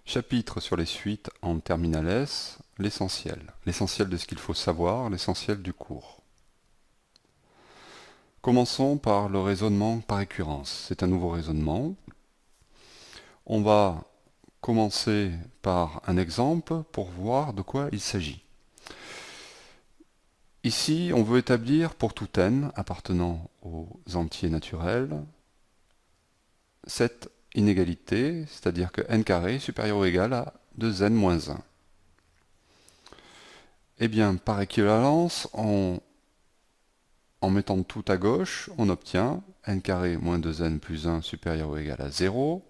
Chapitre sur les suites en terminal S, l'essentiel. L'essentiel de ce qu'il faut savoir, l'essentiel du cours. Commençons par le raisonnement par récurrence. C'est un nouveau raisonnement. On va commencer par un exemple pour voir de quoi il s'agit. Ici, on veut établir pour tout n appartenant aux entiers naturels cette inégalité, c'est-à-dire que n carré est supérieur ou égal à 2n moins 1. Eh bien, par équivalence, en mettant tout à gauche, on obtient n carré moins 2n plus 1 supérieur ou égal à 0,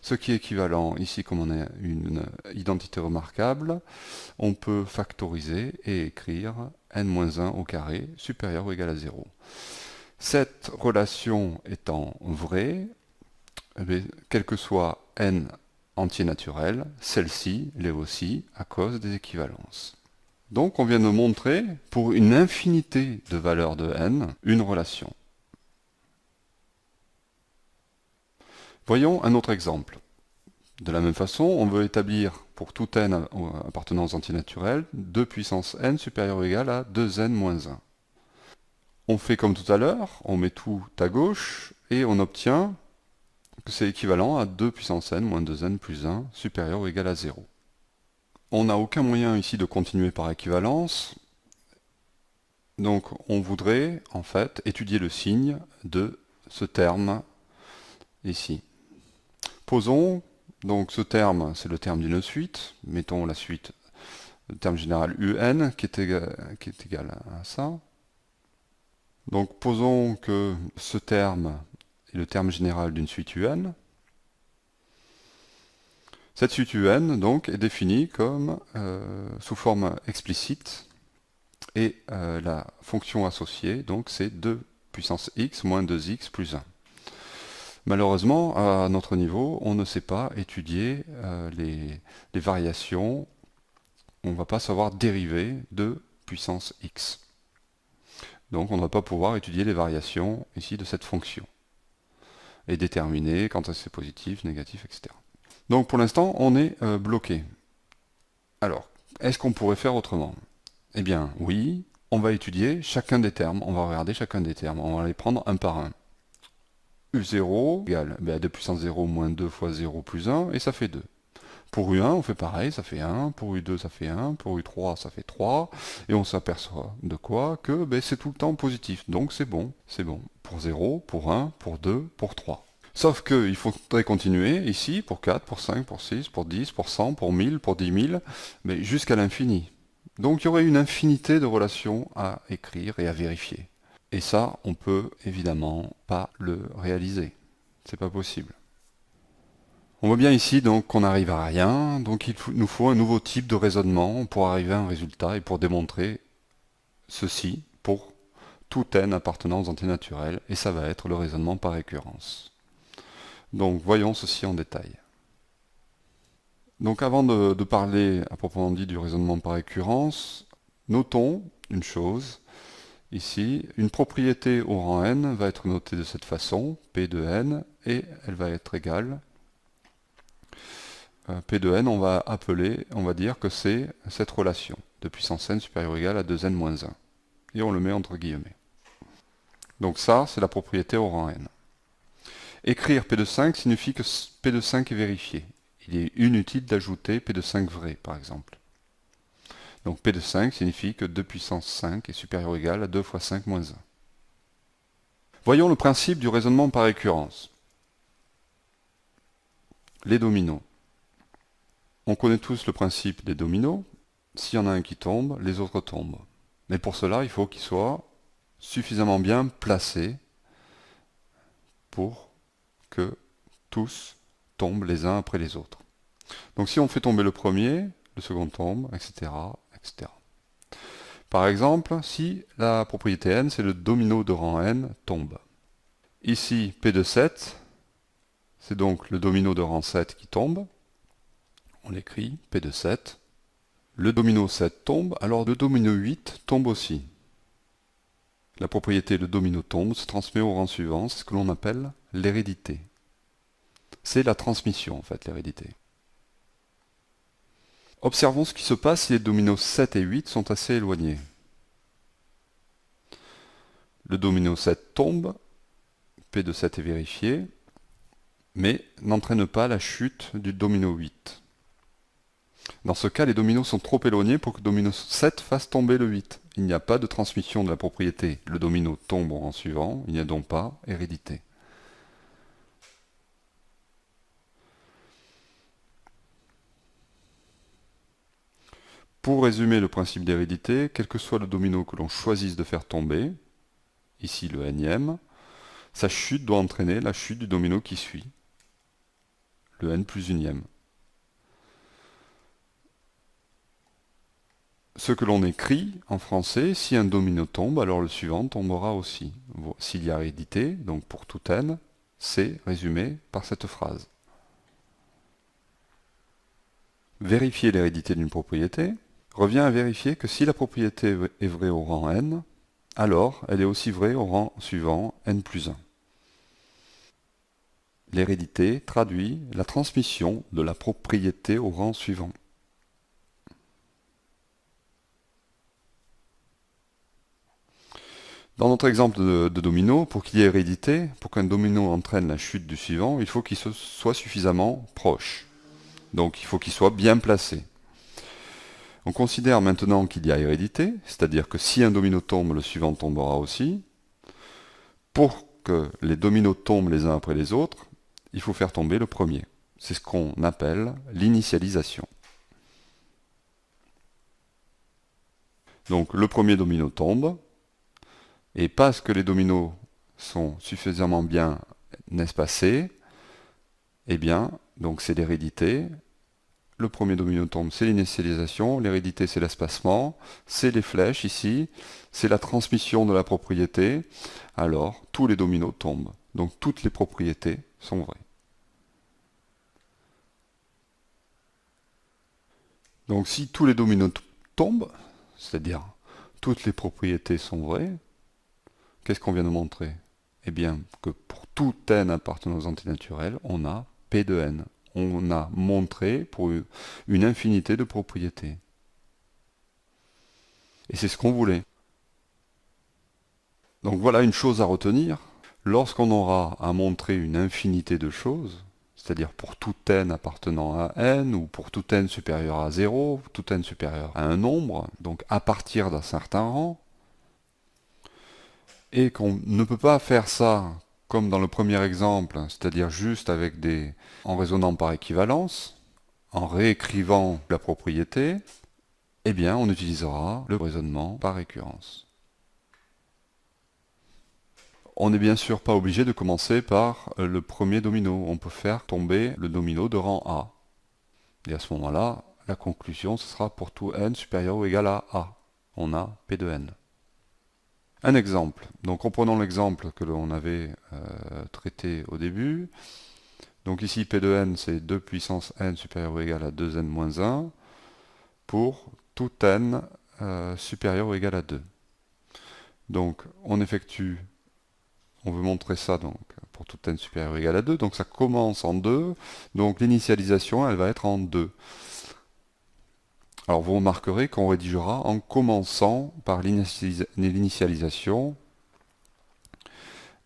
ce qui est équivalent, ici comme on a une identité remarquable, on peut factoriser et écrire n moins 1 au carré supérieur ou égal à 0. Cette relation étant vraie, quel que soit n entier naturel, celle-ci l'est aussi à cause des équivalences. Donc on vient de montrer, pour une infinité de valeurs de n, une relation. Voyons un autre exemple. De la même façon, on veut établir pour tout n appartenant aux entiers naturels 2 puissance n supérieur ou égal à 2n moins 1. On fait comme tout à l'heure, on met tout à gauche et on obtient que c'est équivalent à 2 puissance n moins 2n plus 1 supérieur ou égal à 0. On n'a aucun moyen ici de continuer par équivalence, donc on voudrait en fait étudier le signe de ce terme ici. Posons, donc ce terme, c'est le terme d'une suite, mettons la suite, le terme général un qui est égal à ça. Donc posons que ce terme est le terme général d'une suite un. Cette suite un donc est définie comme sous forme explicite et la fonction associée donc c'est 2 puissance x moins 2x plus 1. Malheureusement, à notre niveau, on ne sait pas étudier les variations, on ne va pas savoir dériver de puissance x. Donc on ne va pas pouvoir étudier les variations ici de cette fonction et déterminer quand c'est positif, négatif, etc. Donc pour l'instant, on est bloqué. Alors, est-ce qu'on pourrait faire autrement? Eh bien, oui, on va étudier chacun des termes, on va regarder chacun des termes, on va les prendre un par un. U0 égale 2 puissance 0 moins 2 fois 0 plus 1, et ça fait 2. Pour U1, on fait pareil, ça fait 1, pour U2, ça fait 1, pour U3, ça fait 3, et on s'aperçoit de quoi? Que c'est tout le temps positif, donc c'est bon, c'est bon. Pour 0, pour 1, pour 2, pour 3. Sauf qu'il faudrait continuer ici pour 4, pour 5, pour 6, pour 10, pour 100, pour 1000, pour 10 000, mais jusqu'à l'infini. Donc il y aurait une infinité de relations à écrire et à vérifier. Et ça, on peut évidemment pas le réaliser. C'est pas possible. On voit bien ici donc qu'on n'arrive à rien, donc il nous faut un nouveau type de raisonnement pour arriver à un résultat et pour démontrer ceci pour tout n appartenant aux entiers naturels, et ça va être le raisonnement par récurrence. Donc voyons ceci en détail. Donc avant de parler à proprement dit du raisonnement par récurrence, notons une chose. Ici, une propriété au rang n va être notée de cette façon, P de n, et elle va être égale. P de n, on va dire que c'est cette relation de puissance n supérieure ou égale à 2n moins 1. Et on le met entre guillemets. Donc ça, c'est la propriété au rang n. Écrire P de 5 signifie que P de 5 est vérifié. Il est inutile d'ajouter P de 5 vrai, par exemple. Donc P de 5 signifie que 2 puissance 5 est supérieur ou égal à 2 fois 5 moins 1. Voyons le principe du raisonnement par récurrence. Les dominos. On connaît tous le principe des dominos. S'il y en a un qui tombe, les autres tombent. Mais pour cela, il faut qu'ils soient suffisamment bien placés pour que tous tombent les uns après les autres. Donc si on fait tomber le premier, le second tombe, etc., etc. Par exemple, si la propriété n, c'est le domino de rang n, tombe. Ici, P de 7, c'est donc le domino de rang 7 qui tombe. On l'écrit, P de 7. Le domino 7 tombe, alors le domino 8 tombe aussi. La propriété le domino tombe se transmet au rang suivant, c'est ce que l'on appelle l'hérédité. C'est la transmission, en fait, l'hérédité. Observons ce qui se passe si les dominos 7 et 8 sont assez éloignés. Le domino 7 tombe, P de 7 est vérifié, mais n'entraîne pas la chute du domino 8. Dans ce cas, les dominos sont trop éloignés pour que le domino 7 fasse tomber le 8. Il n'y a pas de transmission de la propriété. Le domino tombe au rang suivant, il n'y a donc pas hérédité. Pour résumer le principe d'hérédité, quel que soit le domino que l'on choisisse de faire tomber, ici le nème, sa chute doit entraîner la chute du domino qui suit, le n plus unième. Ce que l'on écrit en français, si un domino tombe, alors le suivant tombera aussi. S'il y a hérédité, donc pour tout n, c'est résumé par cette phrase. Vérifier l'hérédité d'une propriété revient à vérifier que si la propriété est vraie au rang n, alors elle est aussi vraie au rang suivant, n plus 1. L'hérédité traduit la transmission de la propriété au rang suivant. Dans notre exemple de domino, pour qu'il y ait hérédité, pour qu'un domino entraîne la chute du suivant, il faut qu'il soit suffisamment proche. Donc il faut qu'il soit bien placé. On considère maintenant qu'il y a hérédité, c'est-à-dire que si un domino tombe, le suivant tombera aussi. Pour que les dominos tombent les uns après les autres, il faut faire tomber le premier. C'est ce qu'on appelle l'initialisation. Donc le premier domino tombe, et parce que les dominos sont suffisamment bien espacés, eh bien, donc c'est l'hérédité. Le premier domino tombe, c'est l'initialisation, l'hérédité c'est l'espacement, c'est les flèches ici, c'est la transmission de la propriété. Alors, tous les dominos tombent. Donc toutes les propriétés sont vraies. Donc si tous les dominos tombent, c'est-à-dire toutes les propriétés sont vraies, qu'est-ce qu'on vient de montrer? Eh bien que pour tout n appartenant aux entités naturelles, on a P de n. On a montré pour une infinité de propriétés. Et c'est ce qu'on voulait. Donc voilà une chose à retenir. Lorsqu'on aura à montrer une infinité de choses, c'est-à-dire pour tout n appartenant à n, ou pour tout n supérieur à 0, tout n supérieur à un nombre, donc à partir d'un certain rang, et qu'on ne peut pas faire ça comme dans le premier exemple, c'est-à-dire juste en raisonnant par équivalence, en réécrivant la propriété, eh bien on utilisera le raisonnement par récurrence. On n'est bien sûr pas obligé de commencer par le premier domino. On peut faire tomber le domino de rang A. Et à ce moment-là, la conclusion, ce sera pour tout n supérieur ou égal à A. On a P de n. Un exemple. Donc reprenons l'exemple que l'on avait traité au début. Donc ici, P de n, c'est 2 puissance n supérieur ou égal à 2n moins 1 pour tout n supérieur ou égal à 2. Donc on effectue. On veut montrer ça donc pour tout n supérieur ou égal à 2. Donc ça commence en 2. Donc l'initialisation, elle va être en 2. Alors vous remarquerez qu'on rédigera en commençant par l'initialisation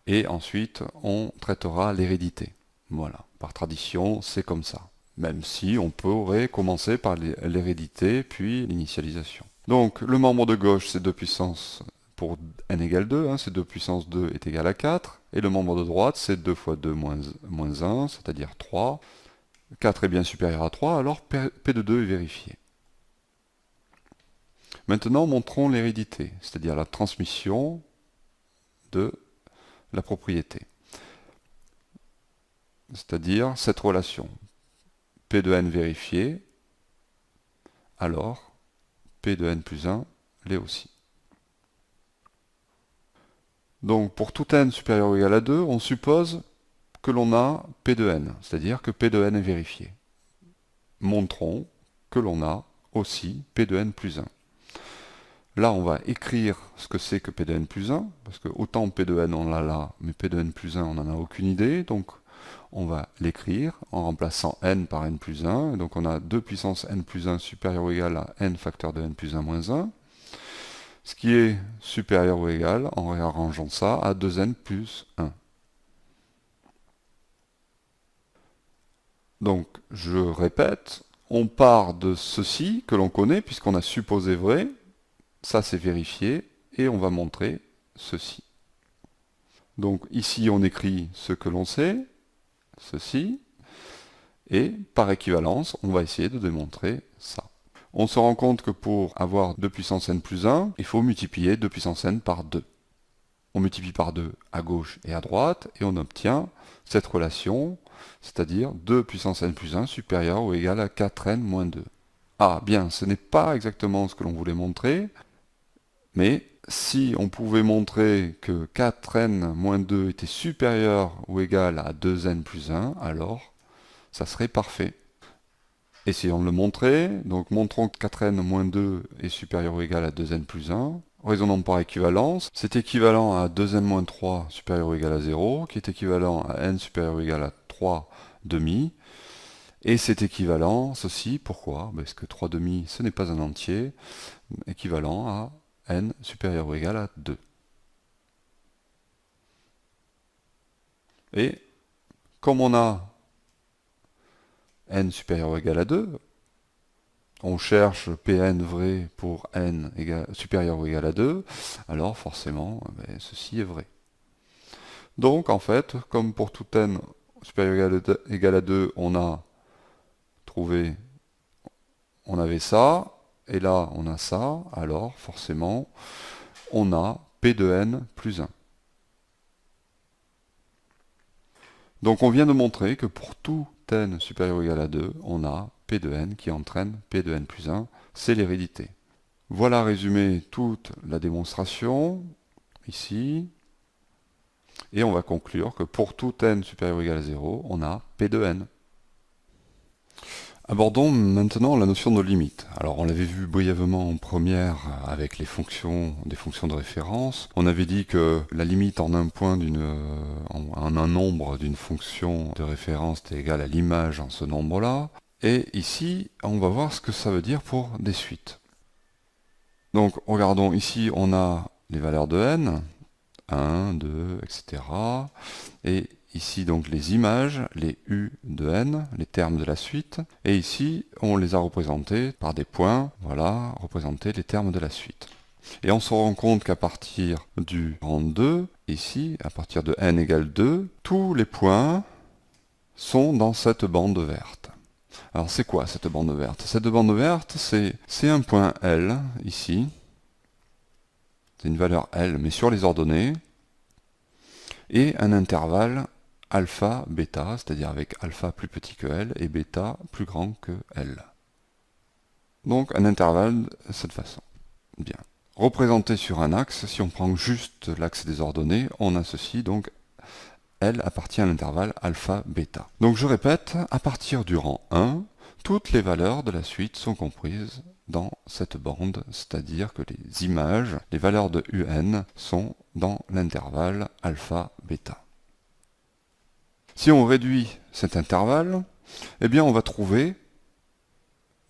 et ensuite on traitera l'hérédité. Voilà, par tradition, c'est comme ça. Même si on pourrait commencer par l'hérédité puis l'initialisation. Donc le membre de gauche, c'est 2 puissance pour n égale 2, hein, c'est 2 puissance 2 est égal à 4. Et le membre de droite, c'est 2 fois 2 moins 1, c'est-à-dire 3. 4 est bien supérieur à 3, alors P de 2 est vérifié. Maintenant, montrons l'hérédité, c'est-à-dire la transmission de la propriété. C'est-à-dire cette relation. P de n vérifié, alors P de n plus 1 l'est aussi. Donc pour tout n supérieur ou égal à 2, on suppose que l'on a P de n, c'est-à-dire que P de n est vérifié. Montrons que l'on a aussi P de n plus 1. Là, on va écrire ce que c'est que P de n plus 1, parce que autant P de n on l'a là, mais P de n plus 1 on n'en a aucune idée, donc on va l'écrire en remplaçant n par n plus 1. Donc on a 2 puissance n plus 1 supérieur ou égal à n facteur de n plus 1 moins 1. Ce qui est supérieur ou égal, en réarrangeant ça, à 2n plus 1. Donc, je répète, on part de ceci que l'on connaît, puisqu'on a supposé vrai, ça c'est vérifié, et on va montrer ceci. Donc ici on écrit ce que l'on sait, ceci, et par équivalence, on va essayer de démontrer ça. On se rend compte que pour avoir 2 puissance n plus 1, il faut multiplier 2 puissance n par 2. On multiplie par 2 à gauche et à droite, et on obtient cette relation, c'est-à-dire 2 puissance n plus 1 supérieur ou égal à 4n moins 2. Ah, bien, ce n'est pas exactement ce que l'on voulait montrer, mais si on pouvait montrer que 4n moins 2 était supérieur ou égal à 2n plus 1, alors ça serait parfait. Essayons de le montrer. Donc montrons que 4n moins 2 est supérieur ou égal à 2n plus 1. Raisonnons par équivalence. C'est équivalent à 2n moins 3 supérieur ou égal à 0, qui est équivalent à n supérieur ou égal à 3 demi. Et c'est équivalent, ceci, pourquoi? Parce que 3 demi, ce n'est pas un entier, équivalent à n supérieur ou égal à 2. Et comme on a n supérieur ou égal à 2, on cherche Pn vrai pour n supérieur ou égal à 2, alors forcément, ceci est vrai. Donc en fait, comme pour tout n supérieur ou égal à 2, on a trouvé, on avait ça, et là on a ça, alors forcément, on a P de n plus 1. Donc on vient de montrer que pour tout n supérieur ou égal à 2, on a P de n qui entraîne P de n plus 1, c'est l'hérédité. Voilà résumé toute la démonstration, ici, et on va conclure que pour tout n supérieur ou égal à 0, on a P de n. Abordons maintenant la notion de limite. Alors on l'avait vu brièvement en première avec les fonctions, des fonctions de référence. On avait dit que la limite en un point en un nombre d'une fonction de référence était égale à l'image en ce nombre-là. Et ici, on va voir ce que ça veut dire pour des suites. Donc regardons, ici on a les valeurs de n, 1, 2, etc. Et ici donc les images, les u de n, les termes de la suite. Et ici, on les a représentés par des points, voilà, représenter les termes de la suite. Et on se rend compte qu'à partir du rang 2, ici, à partir de n égale 2, tous les points sont dans cette bande verte. Alors c'est quoi cette bande verte? Cette bande verte, c'est un point L, ici. C'est une valeur L, mais sur les ordonnées. Et un intervalle alpha, bêta, c'est-à-dire avec alpha plus petit que L et bêta plus grand que L. Donc un intervalle de cette façon. Bien. Représenté sur un axe, si on prend juste l'axe des ordonnées, on a ceci, donc L appartient à l'intervalle alpha, bêta. Donc je répète, à partir du rang 1, toutes les valeurs de la suite sont comprises dans cette bande, c'est-à-dire que les images, les valeurs de un sont dans l'intervalle alpha, bêta. Si on réduit cet intervalle, eh bien on va trouver,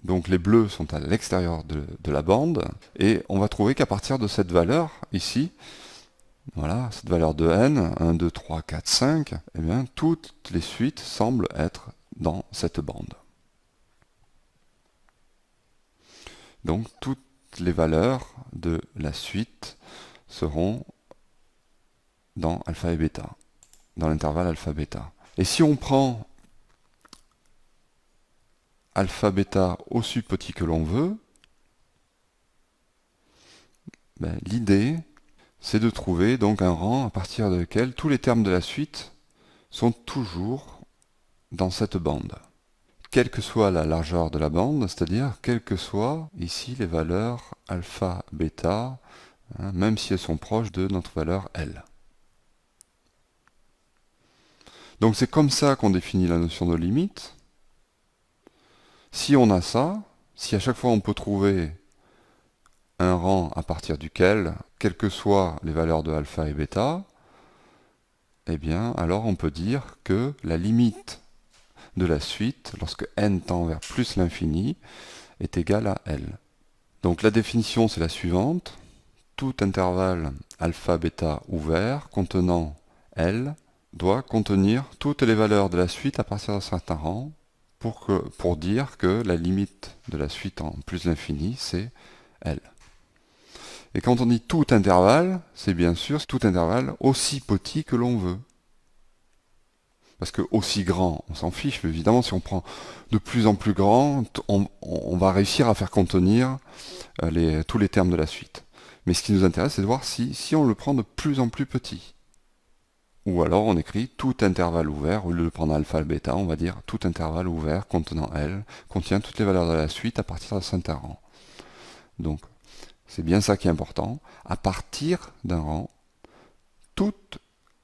donc les bleus sont à l'extérieur de la bande, et on va trouver qu'à partir de cette valeur, ici, voilà, cette valeur de n, 1, 2, 3, 4, 5, eh bien toutes les suites semblent être dans cette bande. Donc toutes les valeurs de la suite seront dans alpha et bêta, dans l'intervalle alpha-bêta. Et si on prend alpha-bêta aussi petit que l'on veut, l'idée c'est de trouver donc un rang à partir duquel tous les termes de la suite sont toujours dans cette bande. Quelle que soit la largeur de la bande, c'est-à-dire quelles que soient ici les valeurs alpha, bêta, même si elles sont proches de notre valeur L. Donc c'est comme ça qu'on définit la notion de limite. Si on a ça, si à chaque fois on peut trouver un rang à partir duquel, quelles que soient les valeurs de alpha et bêta, eh bien, alors on peut dire que la limite de la suite, lorsque n tend vers plus l'infini, est égale à L. Donc la définition, c'est la suivante. Tout intervalle alpha bêta ouvert contenant L doit contenir toutes les valeurs de la suite à partir d'un certain rang pour dire que la limite de la suite en plus l'infini, c'est L. Et quand on dit tout intervalle, c'est bien sûr tout intervalle aussi petit que l'on veut. Parce que aussi grand, on s'en fiche, mais évidemment, si on prend de plus en plus grand, on va réussir à faire contenir tous les termes de la suite. Mais ce qui nous intéresse, c'est de voir si on le prend de plus en plus petit. Ou alors on écrit tout intervalle ouvert, au lieu de prendre alpha et bêta, on va dire tout intervalle ouvert contenant L contient toutes les valeurs de la suite à partir d'un certain rang. Donc, c'est bien ça qui est important. À partir d'un rang, toutes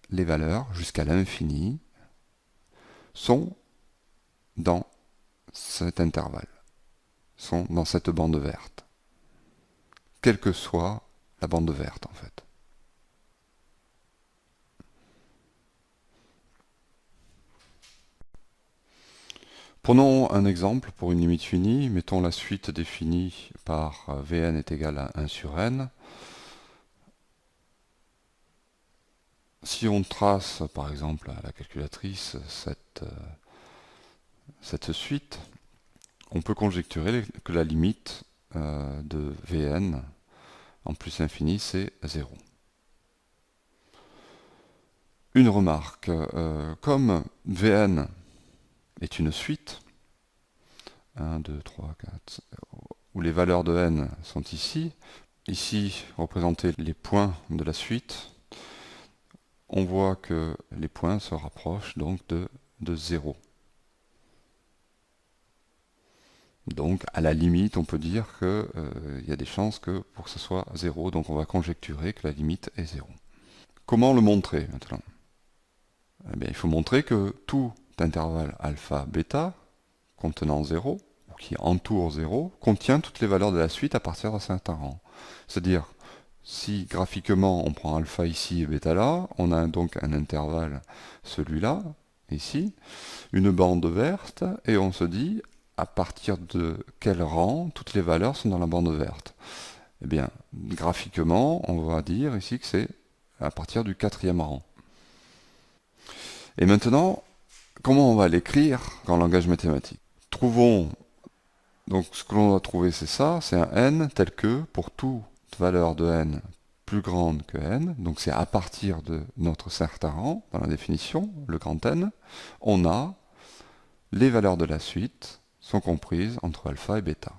les valeurs jusqu'à l'infini sont dans cet intervalle, sont dans cette bande verte. Quelle que soit la bande verte en fait. Prenons un exemple pour une limite finie. Mettons la suite définie par Vn est égal à 1 sur n. Si on trace par exemple à la calculatrice cette suite, on peut conjecturer que la limite de Vn en plus infini, c'est 0. Une remarque, comme Vn est une suite, 1, 2, 3, 4, où les valeurs de n sont ici, représenter les points de la suite, on voit que les points se rapprochent donc de 0. Donc, à la limite, on peut dire qu'il y a des chances pour que ce soit 0, donc on va conjecturer que la limite est 0. Comment le montrer maintenant? Eh bien, il faut montrer que tout intervalle alpha, bêta, contenant 0, ou qui entoure 0, contient toutes les valeurs de la suite à partir d'un certain rang. C'est-à-dire, si graphiquement on prend alpha ici et bêta là, on a donc un intervalle, celui-là, ici, une bande verte, et on se dit à partir de quel rang toutes les valeurs sont dans la bande verte. Eh bien, graphiquement, on va dire ici que c'est à partir du 4e rang. Et maintenant, comment on va l'écrire en langage mathématique? Trouvons, donc ce que l'on doit trouver c'est ça, c'est un n tel que, pour toute valeur de n plus grande que n, donc c'est à partir de notre certain rang, dans la définition, le grand n, on a les valeurs de la suite sont comprises entre alpha et bêta.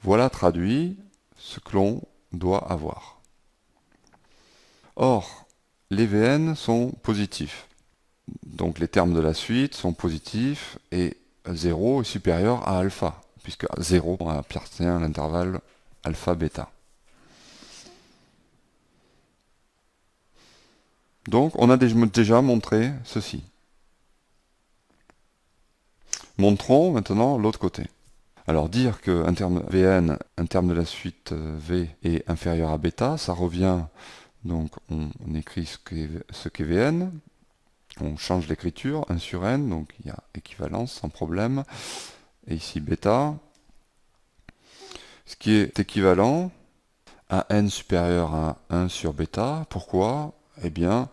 Voilà traduit ce que l'on doit avoir. Or, les Vn sont positifs. Donc les termes de la suite sont positifs et 0 est supérieur à alpha, puisque 0 appartient à l'intervalle alpha-bêta. Donc on a déjà montré ceci. Montrons maintenant l'autre côté. Alors dire qu'un terme Vn, un terme de la suite V est inférieur à bêta, ça revient, donc on écrit ce qu'est Vn, on change l'écriture, 1 sur n, donc il y a équivalence sans problème, et ici bêta, ce qui est équivalent à n supérieur à 1 sur bêta. Pourquoi? Eh bien,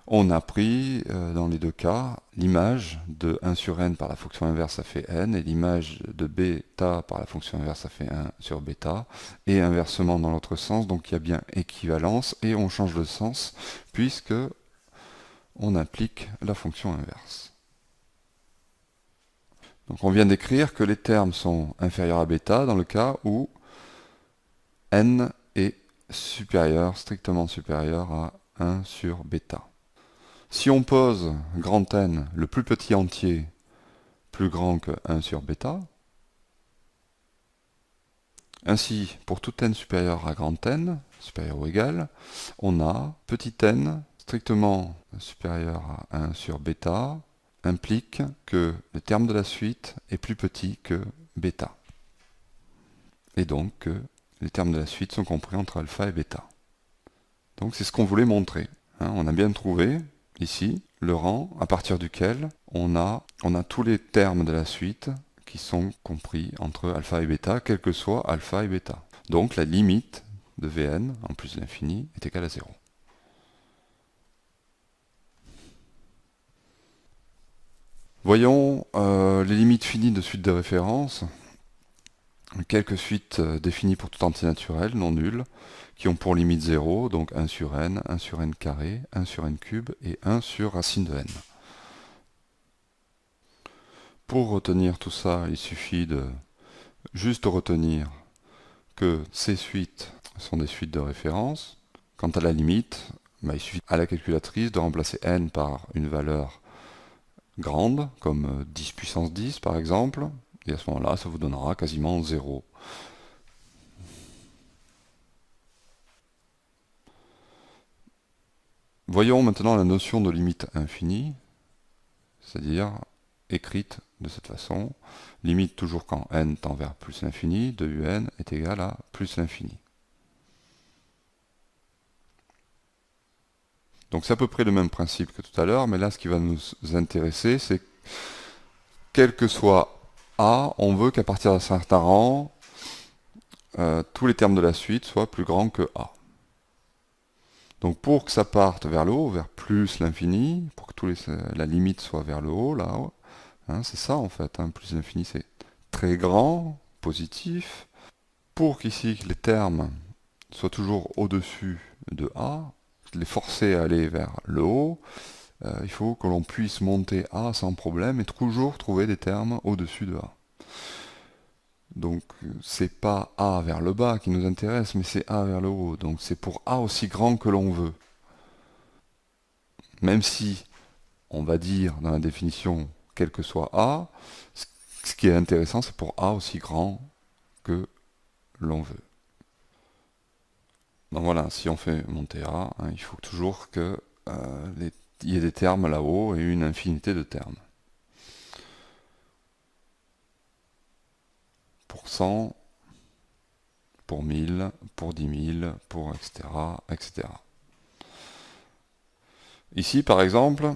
on a pris, dans les deux cas, l'image de 1 sur n par la fonction inverse, ça fait n, et l'image de bêta par la fonction inverse, ça fait 1 sur bêta, et inversement dans l'autre sens, donc il y a bien équivalence, et on change de sens, puisque on applique la fonction inverse. Donc on vient d'écrire que les termes sont inférieurs à bêta dans le cas où n est supérieur, strictement supérieur à 1 sur bêta. Si on pose grand N, le plus petit entier, plus grand que 1 sur bêta, ainsi, pour tout n supérieur à grand N, supérieur ou égal, on a petit n strictement supérieur à 1 sur bêta, implique que le terme de la suite est plus petit que bêta. Et donc que les termes de la suite sont compris entre alpha et bêta. Donc c'est ce qu'on voulait montrer. Hein, on a bien trouvé, ici, le rang à partir duquel on a tous les termes de la suite qui sont compris entre alpha et bêta, quel que soit alpha et bêta. Donc la limite de Vn, en plus de l'infini, est égale à 0. Voyons les limites finies de suite de référence. Quelques suites définies pour tout entier naturel, non nul, qui ont pour limite 0, donc 1 sur n, 1 sur n carré, 1 sur n cube et 1 sur racine de n. Pour retenir tout ça, il suffit de juste retenir que ces suites sont des suites de référence. Quant à la limite, il suffit à la calculatrice de remplacer n par une valeur grande, comme 10 puissance 10 par exemple, et à ce moment-là, ça vous donnera quasiment 0. Voyons maintenant la notion de limite infinie, c'est-à-dire écrite de cette façon. Limite toujours quand n tend vers plus l'infini, de un est égal à plus l'infini. Donc c'est à peu près le même principe que tout à l'heure, mais là ce qui va nous intéresser, c'est quel que soit a, on veut qu'à partir d'un certain rang, tous les termes de la suite soient plus grands que a. Donc pour que ça parte vers le haut, vers plus l'infini, pour que la limite soit vers le haut, là, hein, c'est ça en fait, hein, plus l'infini c'est très grand, positif. Pour qu'ici les termes soient toujours au-dessus de a, les forcer à aller vers le haut, il faut que l'on puisse monter a sans problème et toujours trouver des termes au-dessus de a. Donc c'est pas a vers le bas qui nous intéresse, mais c'est a vers le haut. Donc c'est pour a aussi grand que l'on veut. Même si on va dire dans la définition quel que soit a, ce qui est intéressant c'est pour a aussi grand que l'on veut. Donc voilà, si on fait monter a, hein, il faut toujours qu'il y ait des termes là-haut et une infinité de termes. Pour 100, pour 1000, pour 10 000, pour etc., etc. Ici, par exemple,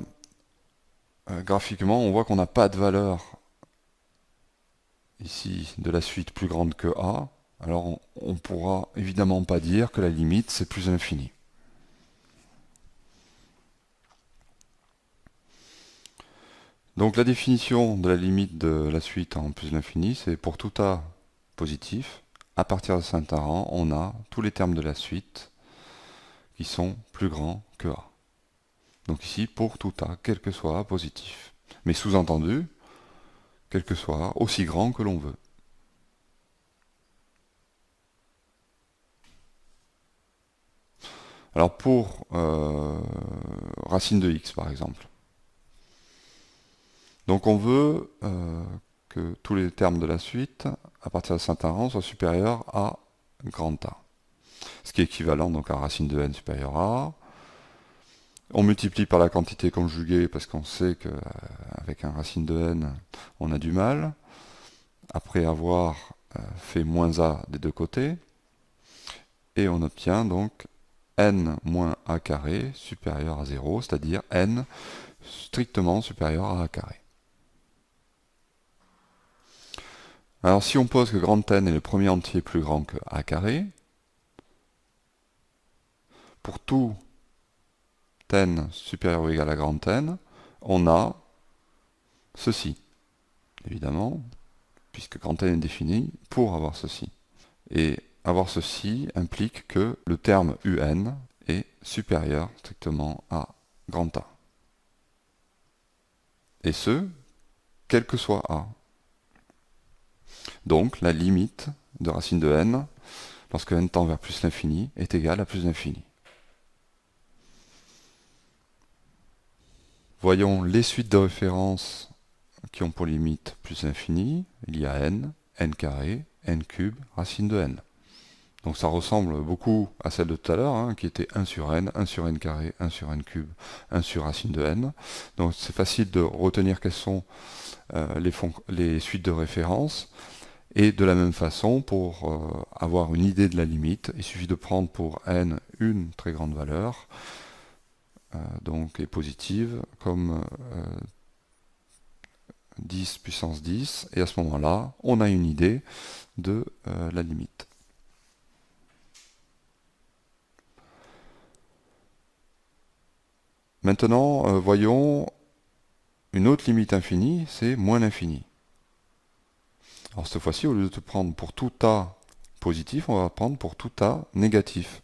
graphiquement, on voit qu'on n'a pas de valeur ici de la suite plus grande que a. Alors on ne pourra évidemment pas dire que la limite c'est plus l'infini. Donc la définition de la limite de la suite en plus l'infini, c'est pour tout a positif, à partir de certain rang, on a tous les termes de la suite qui sont plus grands que a. Donc ici, pour tout a, quel que soit a positif. Mais sous-entendu, quel que soit a, aussi grand que l'on veut. Alors pour racine de x par exemple. Donc on veut que tous les termes de la suite, à partir de certain rang, soient supérieurs à grand A. Ce qui est équivalent donc à racine de n supérieure à A. On multiplie par la quantité conjuguée parce qu'on sait qu'avec un racine de n, on a du mal. Après avoir fait moins a des deux côtés. Et on obtient donc n moins a carré supérieur à 0, c'est-à-dire n strictement supérieur à a carré. Alors si on pose que grand N est le premier entier plus grand que a carré, pour tout n supérieur ou égal à grand N, on a ceci, évidemment, puisque grand N est défini pour avoir ceci. Et avoir ceci implique que le terme un est supérieur strictement à grand A. Et ce, quel que soit A. Donc la limite de racine de n, lorsque n tend vers plus l'infini, est égale à plus l'infini. Voyons les suites de référence qui ont pour limite plus l'infini. Il y a n, n carré, n cube, racine de n. Donc ça ressemble beaucoup à celle de tout à l'heure, hein, qui était 1 sur n carré, 1 sur n cube, 1 sur racine de n. Donc c'est facile de retenir quelles sont les suites de référence. Et de la même façon, pour avoir une idée de la limite, il suffit de prendre pour n une très grande valeur, donc est positive comme 10 puissance 10, et à ce moment-là, on a une idée de la limite. Maintenant, voyons une autre limite infinie, c'est moins l'infini. Alors cette fois-ci, au lieu de prendre pour tout A positif, on va prendre pour tout A négatif.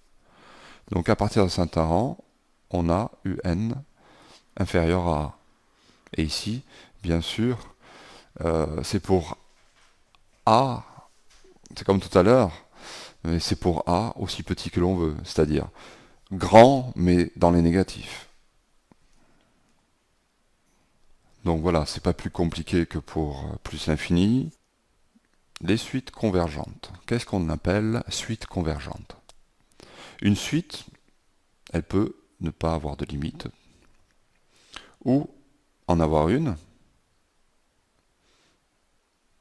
Donc à partir de un certain rang, on a un inférieur à A. Et ici, bien sûr, c'est pour A, c'est comme tout à l'heure, mais c'est pour A aussi petit que l'on veut, c'est-à-dire grand, mais dans les négatifs. Donc voilà, c'est pas plus compliqué que pour plus l'infini. Les suites convergentes. Qu'est-ce qu'on appelle suite convergente? Une suite, elle peut ne pas avoir de limite, ou en avoir une,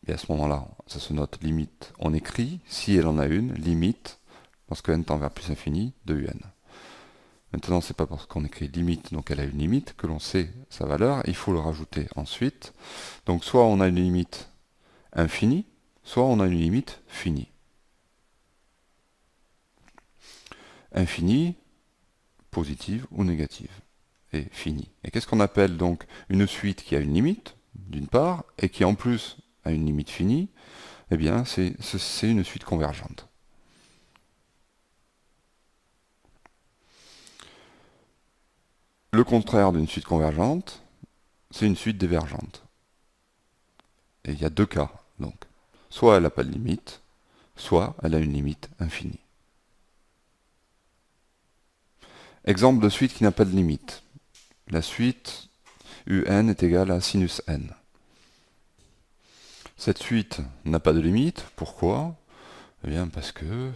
et à ce moment-là, ça se note limite. On écrit, si elle en a une, limite, lorsque n tend vers plus infini, de un. Maintenant, c'est pas parce qu'on écrit limite, donc elle a une limite, que l'on sait sa valeur, il faut le rajouter ensuite. Donc soit on a une limite infinie, soit on a une limite finie. Infinie, positive ou négative, et finie. Et qu'est-ce qu'on appelle donc une suite qui a une limite, d'une part, et qui en plus a une limite finie? Eh bien, c'est une suite convergente. Le contraire d'une suite convergente, c'est une suite divergente. Et il y a deux cas, donc. Soit elle n'a pas de limite, soit elle a une limite infinie. Exemple de suite qui n'a pas de limite. La suite un est égale à sinus n. Cette suite n'a pas de limite. Pourquoi? Eh bien parce que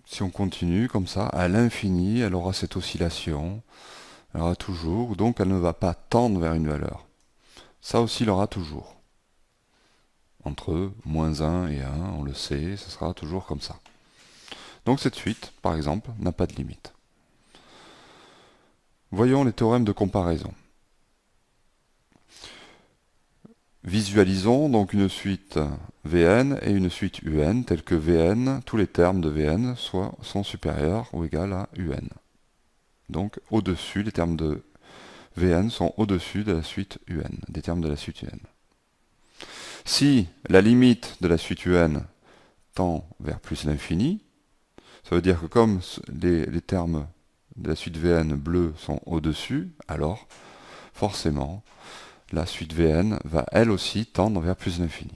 si on continue comme ça, à l'infini, elle aura cette oscillation. Elle aura toujours, donc elle ne va pas tendre vers une valeur. Ça aussi, elle aura toujours. Entre moins 1 et 1, on le sait, ce sera toujours comme ça. Donc cette suite, par exemple, n'a pas de limite. Voyons les théorèmes de comparaison. Visualisons donc une suite Vn et une suite Un, telle que Vn, tous les termes de Vn sont supérieurs ou égaux à Un. Donc au-dessus, les termes de Vn sont au-dessus de la suite Un, des termes de la suite Un. Si la limite de la suite Un tend vers plus l'infini, ça veut dire que comme les termes de la suite Vn bleus sont au-dessus, alors forcément la suite Vn va elle aussi tendre vers plus l'infini.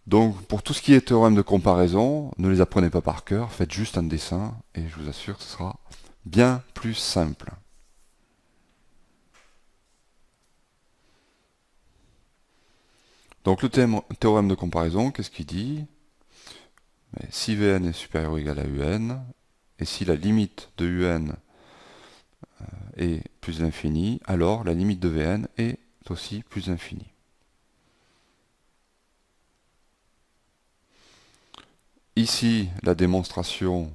Donc pour tout ce qui est théorème de comparaison, ne les apprenez pas par cœur, faites juste un dessin et je vous assure que ce sera bien plus simple. Donc le théorème de comparaison, qu'est-ce qu'il dit? Si Vn est supérieur ou égal à Un, et si la limite de Un est plus l'infini, alors la limite de Vn est aussi plus infinie. Ici, la démonstration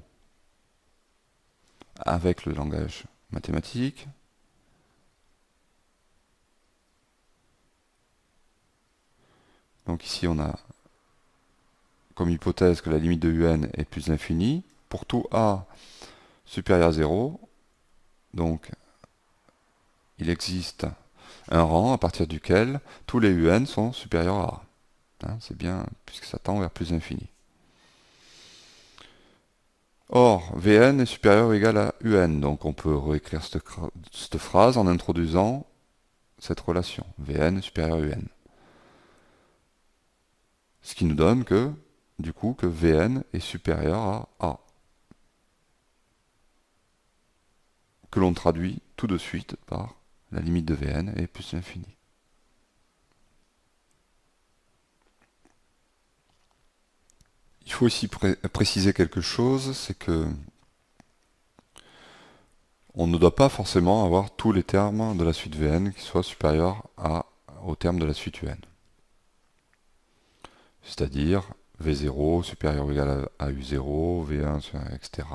avec le langage mathématique. Donc ici, on a comme hypothèse que la limite de Un est plus l'infini. Pour tout A supérieur à 0, donc il existe un rang à partir duquel tous les Un sont supérieurs à A. Hein, c'est bien, puisque ça tend vers plus l'infini. Or, Vn est supérieur ou égal à Un, donc on peut réécrire cette phrase en introduisant cette relation. Vn est supérieur à Un. Ce qui nous donne que, du coup, que Vn est supérieur à A. Que l'on traduit tout de suite par la limite de Vn est plus l'infini. Il faut aussi préciser quelque chose, c'est que on ne doit pas forcément avoir tous les termes de la suite Vn qui soient supérieurs aux termes de la suite Un. C'est-à-dire V0 supérieur ou égal à U0, V1, etc.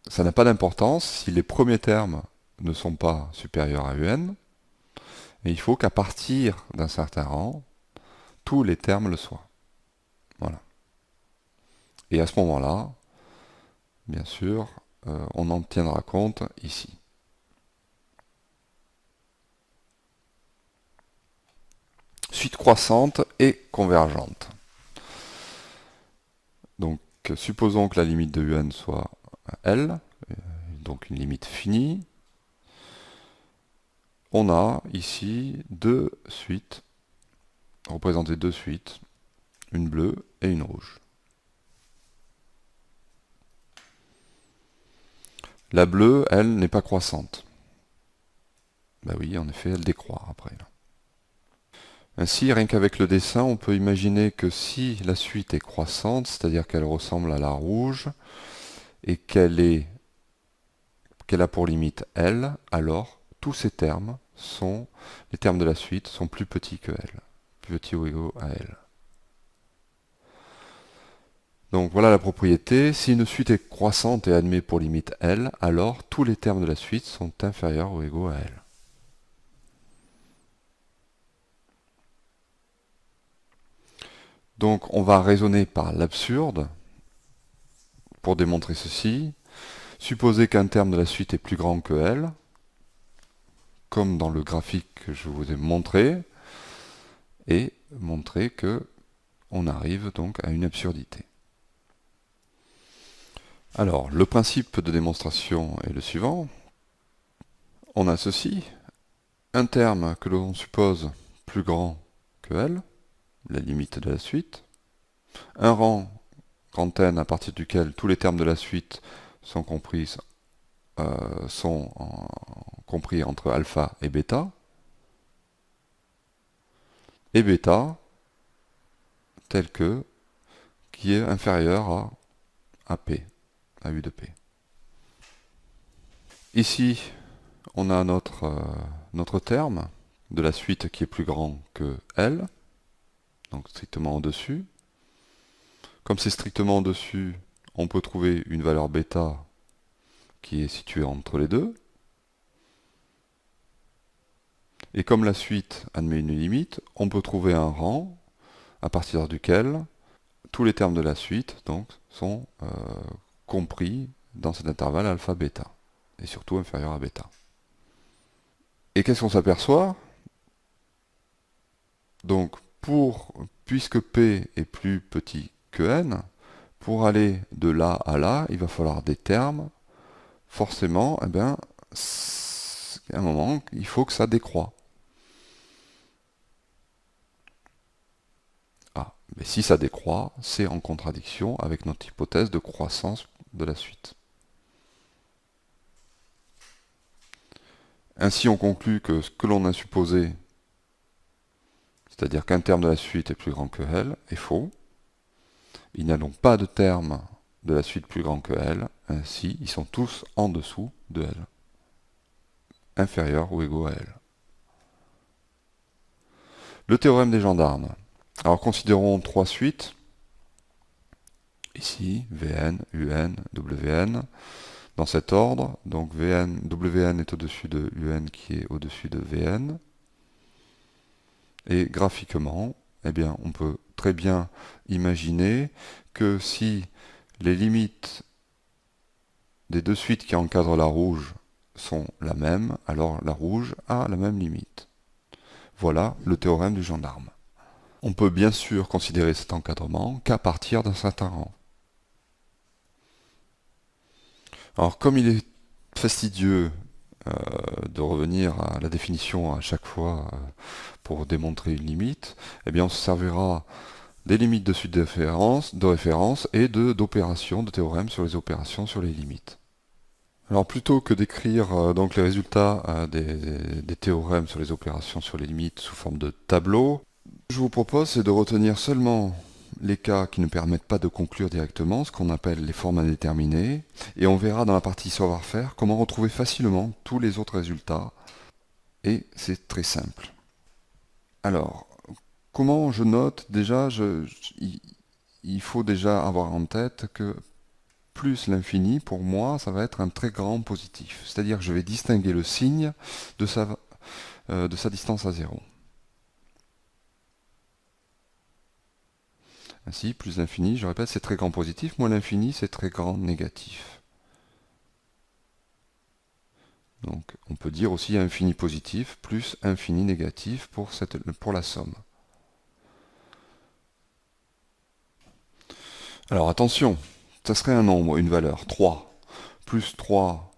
ça n'a pas d'importance si les premiers termes ne sont pas supérieurs à un, et il faut qu'à partir d'un certain rang, tous les termes le soient. Voilà. Et à ce moment-là, bien sûr, on en tiendra compte ici. Suite croissante et convergente. Donc, supposons que la limite de un soit L, donc une limite finie. On a ici deux suites, représentées deux suites, une bleue et une rouge. La bleue, elle, n'est pas croissante. Ben oui, en effet, elle décroît après. Ainsi, rien qu'avec le dessin, on peut imaginer que si la suite est croissante, c'est-à-dire qu'elle ressemble à la rouge, et qu'elle a pour limite L, alors tous ces termes les termes de la suite sont plus petits que L, plus petits ou égaux à L. Donc voilà la propriété. Si une suite est croissante et admet pour limite L, alors tous les termes de la suite sont inférieurs ou égaux à L. Donc on va raisonner par l'absurde pour démontrer ceci. Supposez qu'un terme de la suite est plus grand que L, comme dans le graphique que je vous ai montré, et montrer que on arrive donc à une absurdité. Alors, le principe de démonstration est le suivant. On a ceci, un terme que l'on suppose plus grand que L, la limite de la suite, un rang grand N à partir duquel tous les termes de la suite sont compris entre alpha et bêta tel que qui est inférieur à P, à U de P. Ici, on a notre terme de la suite qui est plus grand que L, donc strictement au-dessus. Comme c'est strictement au-dessus, on peut trouver une valeur bêta qui est située entre les deux. Et comme la suite admet une limite, on peut trouver un rang à partir duquel tous les termes de la suite donc, sont compris dans cet intervalle alpha-bêta, et surtout inférieur à bêta. Et qu'est-ce qu'on s'aperçoit? Donc, puisque P est plus petit que N, pour aller de là à là, il va falloir des termes. Forcément, à un moment, il faut que ça décroît. Ah, mais si ça décroît, c'est en contradiction avec notre hypothèse de croissance de la suite. Ainsi, on conclut que ce que l'on a supposé, c'est-à-dire qu'un terme de la suite est plus grand que L, est faux. Il n'y a donc pas de terme de la suite plus grand que L, ainsi ils sont tous en dessous de L, inférieurs ou égaux à L. Le théorème des gendarmes. Alors considérons trois suites. Ici, Vn, Un, Wn, dans cet ordre. Donc Wn est au-dessus de Un qui est au-dessus de Vn. Et graphiquement, eh bien, on peut très bien imaginer que si les limites des deux suites qui encadrent la rouge sont la même, alors la rouge a la même limite. Voilà le théorème du gendarme. On peut bien sûr considérer cet encadrement qu'à partir d'un certain rang. Alors comme il est fastidieux de revenir à la définition à chaque fois pour démontrer une limite, eh bien on se servira des limites de suite de référence et d'opérations, de théorèmes sur les opérations sur les limites. Alors plutôt que d'écrire donc les résultats des théorèmes sur les opérations sur les limites sous forme de tableau, ce que je vous propose c'est de retenir seulement les cas qui ne permettent pas de conclure directement, ce qu'on appelle les formes indéterminées, et on verra dans la partie savoir-faire comment retrouver facilement tous les autres résultats, et c'est très simple. Alors, comment je note? Déjà, il faut déjà avoir en tête que plus l'infini, pour moi, ça va être un très grand positif. C'est-à-dire que je vais distinguer le signe de sa distance à 0. Ainsi, plus l'infini, je répète, c'est très grand positif, moins l'infini, c'est très grand négatif. Donc, on peut dire aussi infini positif plus infini négatif pour la somme. Alors attention, ça serait un nombre, une valeur, 3. Plus 3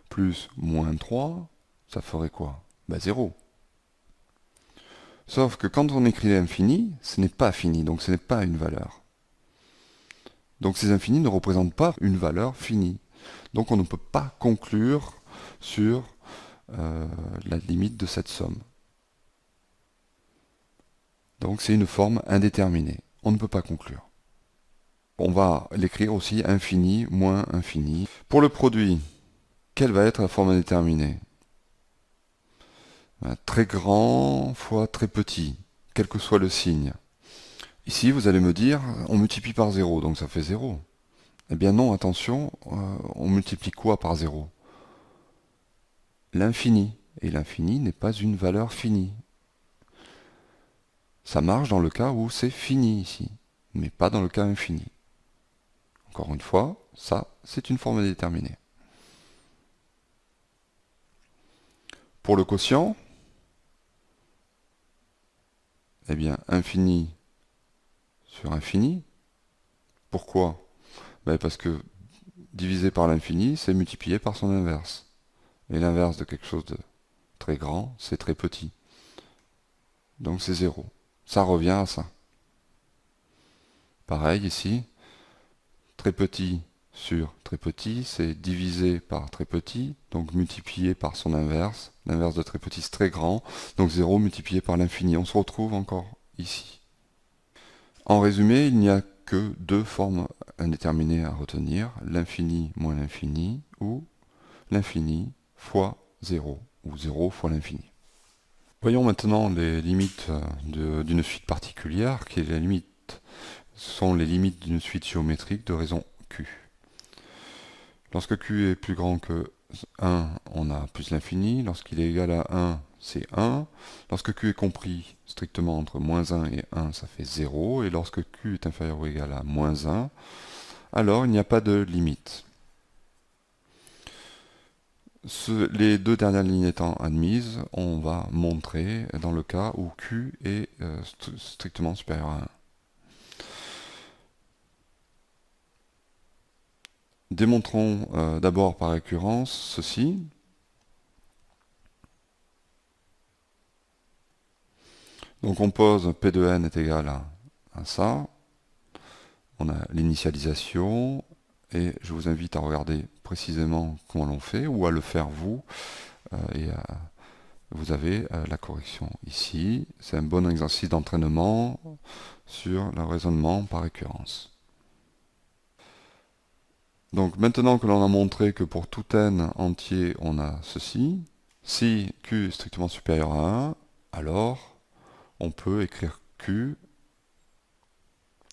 plus moins 3, ça ferait quoi? 0. Sauf que quand on écrit l'infini, ce n'est pas fini, donc ce n'est pas une valeur. Donc ces infinis ne représentent pas une valeur finie. Donc on ne peut pas conclure sur la limite de cette somme. Donc c'est une forme indéterminée. On ne peut pas conclure. On va l'écrire aussi infini moins infini. Pour le produit, quelle va être la forme indéterminée? Très grand fois très petit, quel que soit le signe. Ici, vous allez me dire, on multiplie par 0, donc ça fait 0. Eh bien non, attention, on multiplie quoi par 0? L'infini. Et l'infini n'est pas une valeur finie. Ça marche dans le cas où c'est fini ici, mais pas dans le cas infini. Encore une fois, ça, c'est une forme indéterminée. Pour le quotient, eh bien, infini sur infini. Pourquoi? Parce que divisé par l'infini, c'est multiplié par son inverse. Et l'inverse de quelque chose de très grand, c'est très petit. Donc c'est 0. Ça revient à ça. Pareil ici, très petit sur très petit, c'est divisé par très petit, donc multiplié par son inverse. L'inverse de très petit, c'est très grand, donc 0 multiplié par l'infini. On se retrouve encore ici. En résumé, il n'y a que deux formes indéterminées à retenir, l'infini moins l'infini, ou l'infini fois 0, ou 0 fois l'infini. Voyons maintenant les limites d'une suite particulière, qui est sont les limites d'une suite géométrique de raison Q. Lorsque Q est plus grand que 1, on a plus l'infini. Lorsqu'il est égal à 1, c'est 1. Lorsque Q est compris strictement entre moins 1 et 1, ça fait 0. Et lorsque Q est inférieur ou égal à moins 1, alors il n'y a pas de limite. Les deux dernières lignes étant admises, on va montrer dans le cas où Q est strictement supérieur à 1. Démontrons d'abord par récurrence ceci. Donc on pose P de n est égal à ça. On a l'initialisation et je vous invite à regarder précisément comment l'on fait ou à le faire vous. Vous avez la correction ici. C'est un bon exercice d'entraînement sur le raisonnement par récurrence. Donc maintenant que l'on a montré que pour tout n entier, on a ceci, si q est strictement supérieur à 1, alors on peut écrire q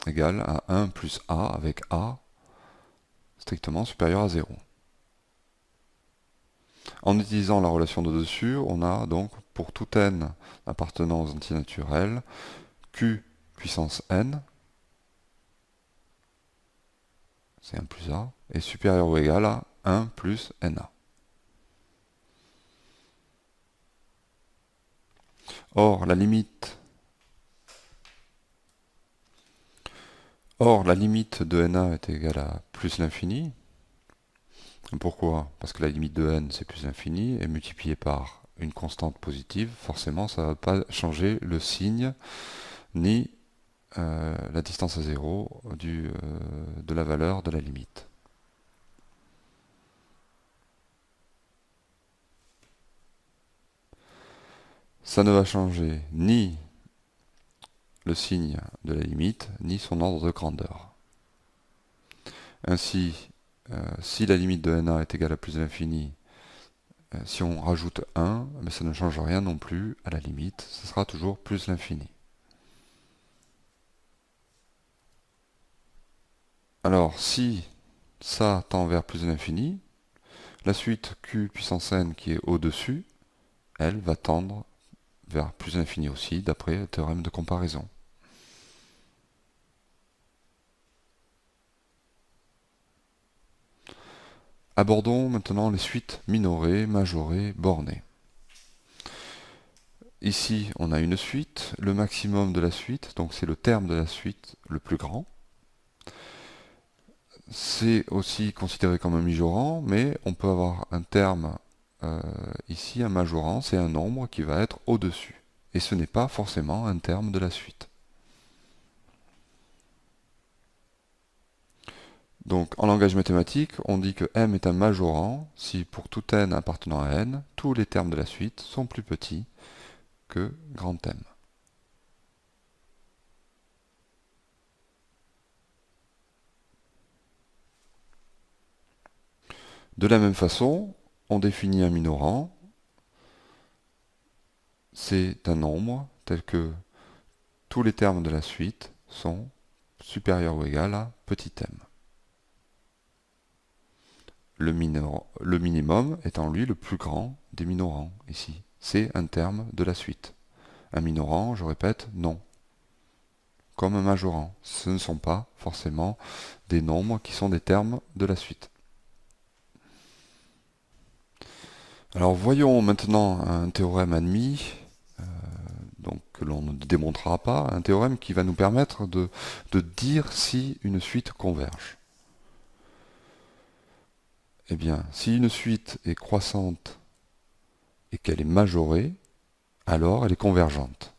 égale à 1 plus a avec a strictement supérieur à 0. En utilisant la relation de dessus, on a donc pour tout n appartenant aux antinaturels, q puissance n, c'est 1 plus a, est supérieur ou égal à 1 plus na. Or, la limite de na est égale à plus l'infini. Pourquoi? Parce que la limite de n, c'est plus l'infini, et multiplié par une constante positive, forcément, ça ne va pas changer le signe, ni la distance à 0 de la valeur de la limite. Ça ne va changer ni le signe de la limite, ni son ordre de grandeur. Ainsi, si la limite de na est égale à plus de l'infini, si on rajoute 1, mais ça ne change rien non plus à la limite, ce sera toujours plus l'infini. Alors, si ça tend vers plus l'infini. La suite q puissance n qui est au-dessus, elle va tendre vers plus l'infini aussi, d'après le théorème de comparaison. Abordons maintenant les suites minorées, majorées, bornées. Ici, on a une suite, le maximum de la suite, donc c'est le terme de la suite le plus grand. C'est aussi considéré comme un majorant, mais on peut avoir un terme ici, un majorant, c'est un nombre qui va être au-dessus. Et ce n'est pas forcément un terme de la suite. Donc en langage mathématique, on dit que m est un majorant si pour tout n appartenant à n, tous les termes de la suite sont plus petits que grand M. De la même façon, on définit un minorant. C'est un nombre tel que tous les termes de la suite sont supérieurs ou égaux à petit m. Le minimum étant lui le plus grand des minorants ici. C'est un terme de la suite. Un minorant, je répète, non. Comme un majorant. Ce ne sont pas forcément des nombres qui sont des termes de la suite. Alors voyons maintenant un théorème admis, donc que l'on ne démontrera pas, un théorème qui va nous permettre de dire si une suite converge. Eh bien, si une suite est croissante et qu'elle est majorée, alors elle est convergente.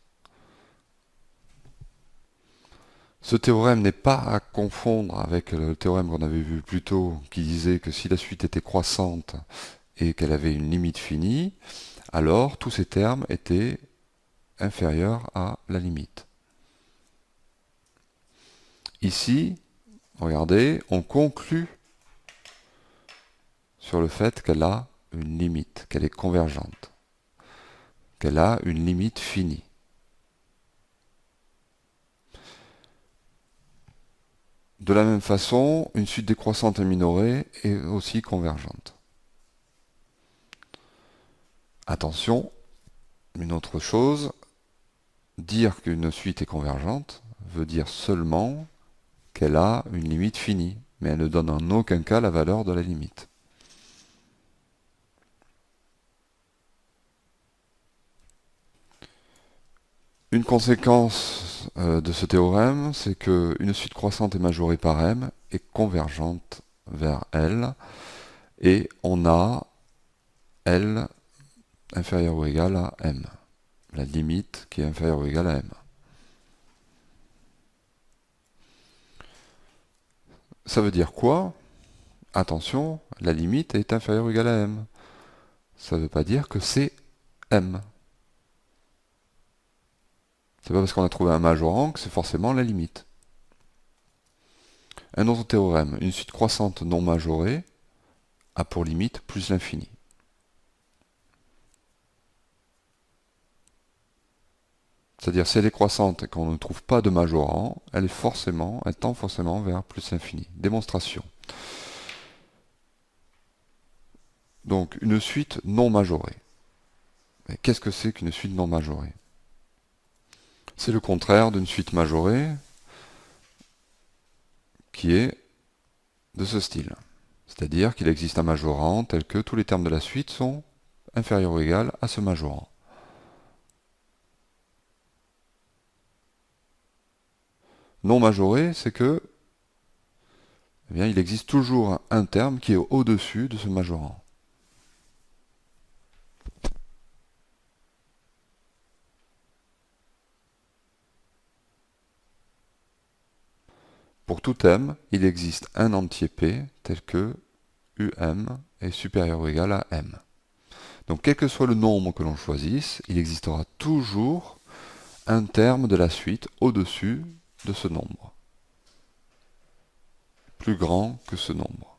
Ce théorème n'est pas à confondre avec le théorème qu'on avait vu plus tôt, qui disait que si la suite était croissante et qu'elle avait une limite finie, alors tous ces termes étaient inférieurs à la limite. Ici, regardez, on conclut sur le fait qu'elle a une limite, qu'elle est convergente, qu'elle a une limite finie. De la même façon, une suite décroissante et minorée est aussi convergente. Attention, une autre chose, dire qu'une suite est convergente veut dire seulement qu'elle a une limite finie, mais elle ne donne en aucun cas la valeur de la limite. Une conséquence de ce théorème, c'est qu'une suite croissante et majorée par m est convergente vers L, et on a L inférieur ou égal à m, la limite qui est inférieure ou égale à m. Ça veut dire quoi? Attention, la limite est inférieure ou égale à m. Ça ne veut pas dire que c'est m. C'est pas parce qu'on a trouvé un majorant que c'est forcément la limite. Un autre théorème, une suite croissante non majorée a pour limite plus l'infini. C'est-à-dire si elle est croissante et qu'on ne trouve pas de majorant, elle tend forcément vers plus l'infini. Démonstration. Donc une suite non majorée. Mais qu'est-ce que c'est qu'une suite non majorée? C'est le contraire d'une suite majorée qui est de ce style. C'est-à-dire qu'il existe un majorant tel que tous les termes de la suite sont inférieurs ou égaux à ce majorant. Non majoré, c'est que eh bien, il existe toujours un terme qui est au-dessus de ce majorant. Pour tout m, il existe un entier p tel que um est supérieur ou égal à m. Donc quel que soit le nombre que l'on choisisse, il existera toujours un terme de la suite au-dessus de ce nombre, plus grand que ce nombre.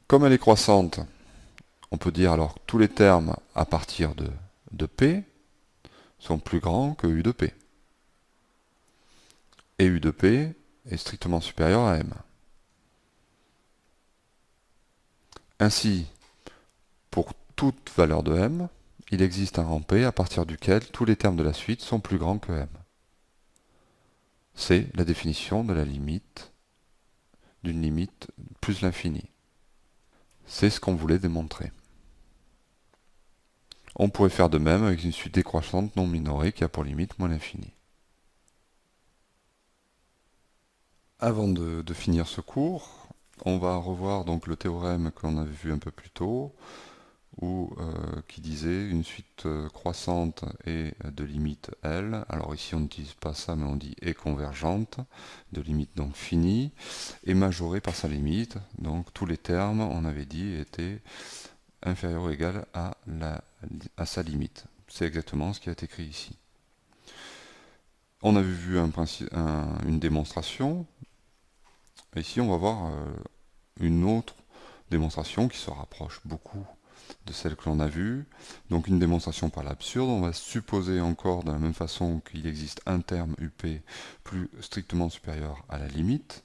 Comme elle est croissante, on peut dire alors tous les termes à partir de P sont plus grands que U de P. Et U de P est strictement supérieur à M. Ainsi, pour toute valeur de M, il existe un rang P à partir duquel tous les termes de la suite sont plus grands que M. C'est la définition de la limite, d'une limite plus l'infini. C'est ce qu'on voulait démontrer. On pourrait faire de même avec une suite décroissante non minorée qui a pour limite moins l'infini. Avant de finir ce cours, on va revoir donc le théorème que l'on avait vu un peu plus tôt, qui disait une suite croissante et de limite L. Alors ici on n'utilise pas ça, mais on dit est convergente, de limite donc finie, et majorée par sa limite. Donc tous les termes, on avait dit, étaient inférieurs ou égal à sa limite. C'est exactement ce qui est écrit ici. On avait vu une démonstration. Ici, on va voir une autre démonstration qui se rapproche beaucoup de celle que l'on a vue. Donc une démonstration par l'absurde. On va supposer encore de la même façon qu'il existe un terme UP plus strictement supérieur à la limite.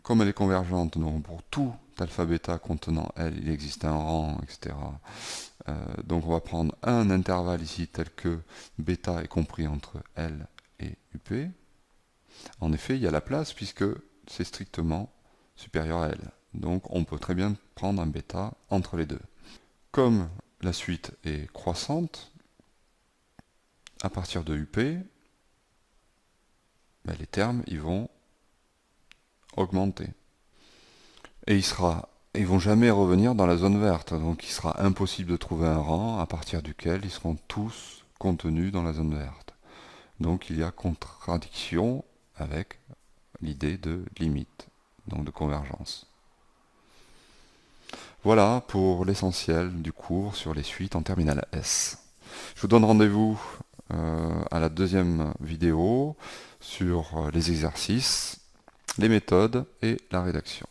Comme elle est convergente, donc pour tout alpha bêta contenant L, il existe un rang, etc. Donc on va prendre un intervalle ici tel que bêta est compris entre L et UP. En effet, il y a la place puisque c'est strictement supérieur à L. Donc on peut très bien prendre un bêta entre les deux. Comme la suite est croissante, à partir de UP, les termes ils vont augmenter. Et ils vont jamais revenir dans la zone verte, donc il sera impossible de trouver un rang à partir duquel ils seront tous contenus dans la zone verte. Donc il y a contradiction avec l'idée de limite, donc de convergence. Voilà pour l'essentiel du cours sur les suites en terminale S. Je vous donne rendez-vous à la deuxième vidéo sur les exercices, les méthodes et la rédaction.